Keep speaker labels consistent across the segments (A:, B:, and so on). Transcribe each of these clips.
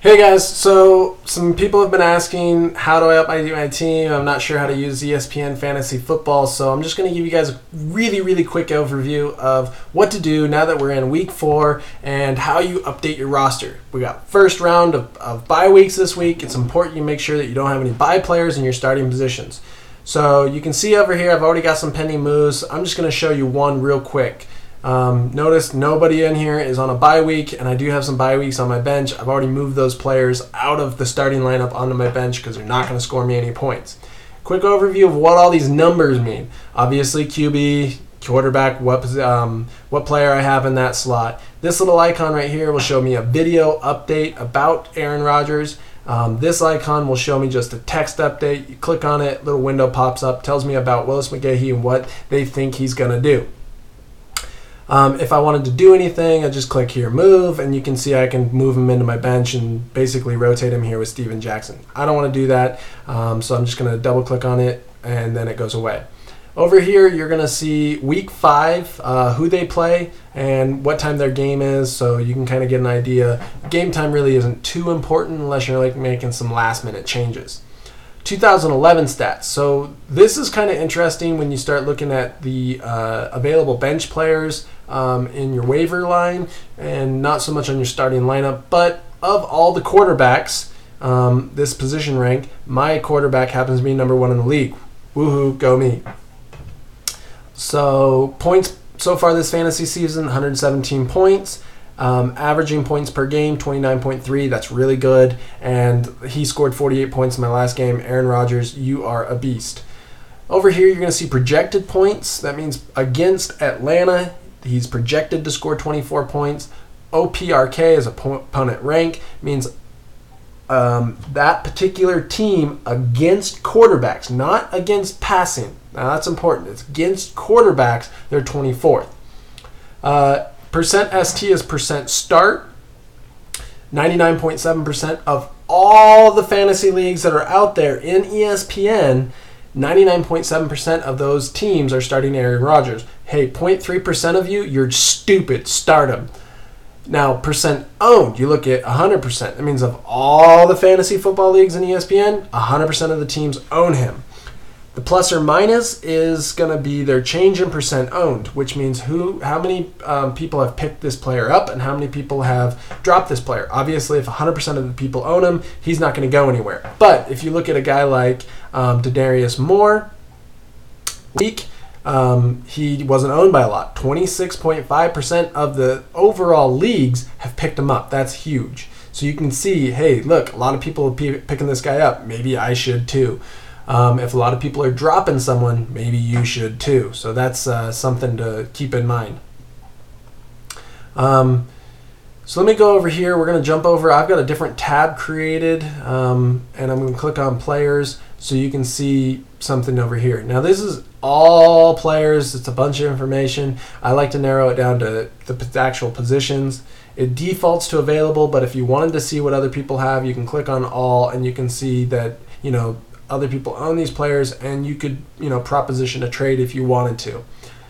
A: Hey guys, so some people have been asking how do I update my team. I'm not sure how to use ESPN Fantasy Football, so I'm just going to give you guys a really quick overview of what to do now that we're in week 4 and how you update your roster. We got first round of bye weeks this week. It's important you make sure that you don't have any bye players in your starting positions. So you can see over here I've already got some pending moves. I'm just going to show you one real quick. Notice nobody in here is on a bye week, and I do have some bye weeks on my bench. I've already moved those players out of the starting lineup onto my bench because they're not going to score me any points. Quick overview of what all these numbers mean. Obviously, QB, quarterback, what player I have in that slot. This little icon right here will show me a video update about Aaron Rodgers. This icon will show me just a text update. You click on it, little window pops up, tells me about Willis McGahee and what they think he's going to do. If I wanted to do anything, I just click here, move, and you can see I can move him into my bench and basically rotate him here with Steven Jackson. I don't want to do that, so I'm just going to double click on it, and then it goes away. Over here, you're going to see week 5, who they play, and what time their game is, so you can kind of get an idea. Game time really isn't too important unless you're like making some last-minute changes. 2011 stats. So this is kind of interesting when you start looking at the available bench players in your waiver line and not so much on your starting lineup. But of all the quarterbacks, this position rank, my quarterback happens to be number 1 in the league. Woohoo, go me. So points so far this fantasy season, 117 points. Averaging points per game, 29.3. That's really good. And he scored 48 points in my last game. Aaron Rodgers, you are a beast. Over here, you're going to see projected points. That means against Atlanta, he's projected to score 24 points. OPRK is opponent rank. Means that particular team against quarterbacks, not against passing. Now, that's important. It's against quarterbacks. They're 24th. Percent ST is percent start. 99.7% of all the fantasy leagues that are out there in ESPN, 99.7% of those teams are starting Aaron Rodgers. Hey, 0.3% of you, you're stupid. Start him. Now, percent owned, you look at 100%. That means of all the fantasy football leagues in ESPN, 100% of the teams own him. The plus or minus is going to be their change in percent owned, which means how many people have picked this player up and how many people have dropped this player. Obviously, if 100% of the people own him, he's not going to go anywhere. But if you look at a guy like Dadarius Moore, he wasn't owned by a lot. 26.5% of the overall leagues have picked him up. That's huge. So you can see, hey, look, a lot of people are picking this guy up. Maybe I should too. If a lot of people are dropping someone, maybe you should too. So that's something to keep in mind. So let me go over here. We're going to jump over. I've got a different tab created, and I'm going to click on players so you can see something over here. Now this is all players. It's a bunch of information. I like to narrow it down to the actual positions. It defaults to available, but if you wanted to see what other people have, you can click on all, and you can see that, other people own these players, and you could, proposition a trade if you wanted to.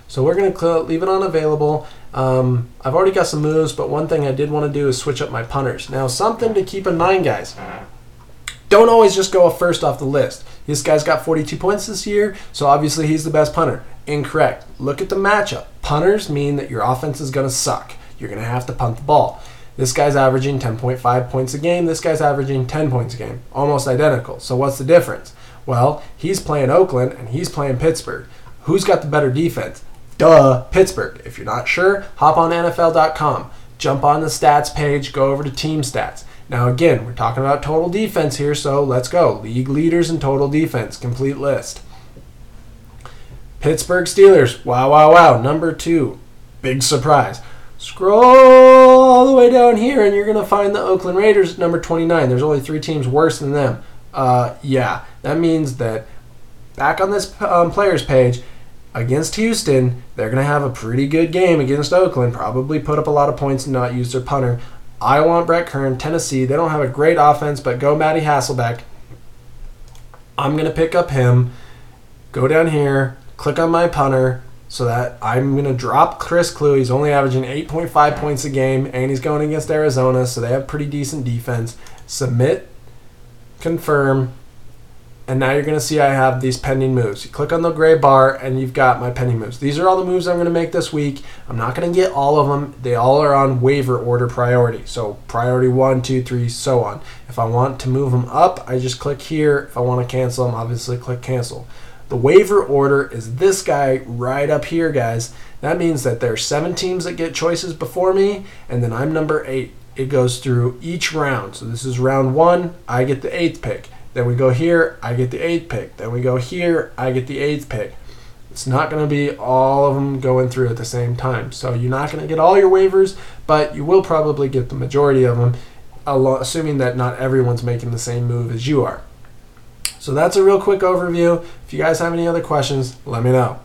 A: So we're going to leave it on available. I've already got some moves, but one thing I did want to do is switch up my punters. Now, something to keep in mind, guys. Don't always just go first off the list. This guy's got 42 points this year, so obviously he's the best punter. Incorrect. Look at the matchup. Punters mean that your offense is going to suck. You're going to have to punt the ball. This guy's averaging 10.5 points a game. This guy's averaging 10 points a game. Almost identical. So what's the difference? Well, he's playing Oakland and he's playing Pittsburgh. Who's got the better defense? Duh, Pittsburgh. If you're not sure, hop on NFL.com. Jump on the stats page. Go over to team stats. Now again, we're talking about total defense here, so let's go. League leaders in total defense. Complete list. Pittsburgh Steelers. Wow. Number 2. Big surprise. Scroll all the way down here, and you're going to find the Oakland Raiders at number 29. There's only 3 teams worse than them. Yeah, that means that back on this players page, against Houston, they're going to have a pretty good game against Oakland, probably put up a lot of points and not use their punter. I want Brett Kern, Tennessee. They don't have a great offense, but go Matty Hasselbeck. I'm going to pick up him, go down here, click on my punter, so that I'm going to drop Chris Clue. He's only averaging 8.5 points a game, and he's going against Arizona, so they have pretty decent defense. Submit, confirm, and now you're going to see I have these pending moves. You click on the gray bar, and you've got my pending moves. These are all the moves I'm going to make this week. I'm not going to get all of them. They all are on waiver order priority. So priority 1, 2, 3, so on. If I want to move them up, I just click here. If I want to cancel them, obviously click cancel. The waiver order is this guy right up here, guys. That means that there are 7 teams that get choices before me, and then I'm number 8. It goes through each round. So this is round 1, I get the 8th pick. Then we go here, I get the 8th pick. Then we go here, I get the 8th pick. It's not going to be all of them going through at the same time. So you're not going to get all your waivers, but you will probably get the majority of them, assuming that not everyone's making the same move as you are. So that's a real quick overview. If you guys have any other questions, let me know.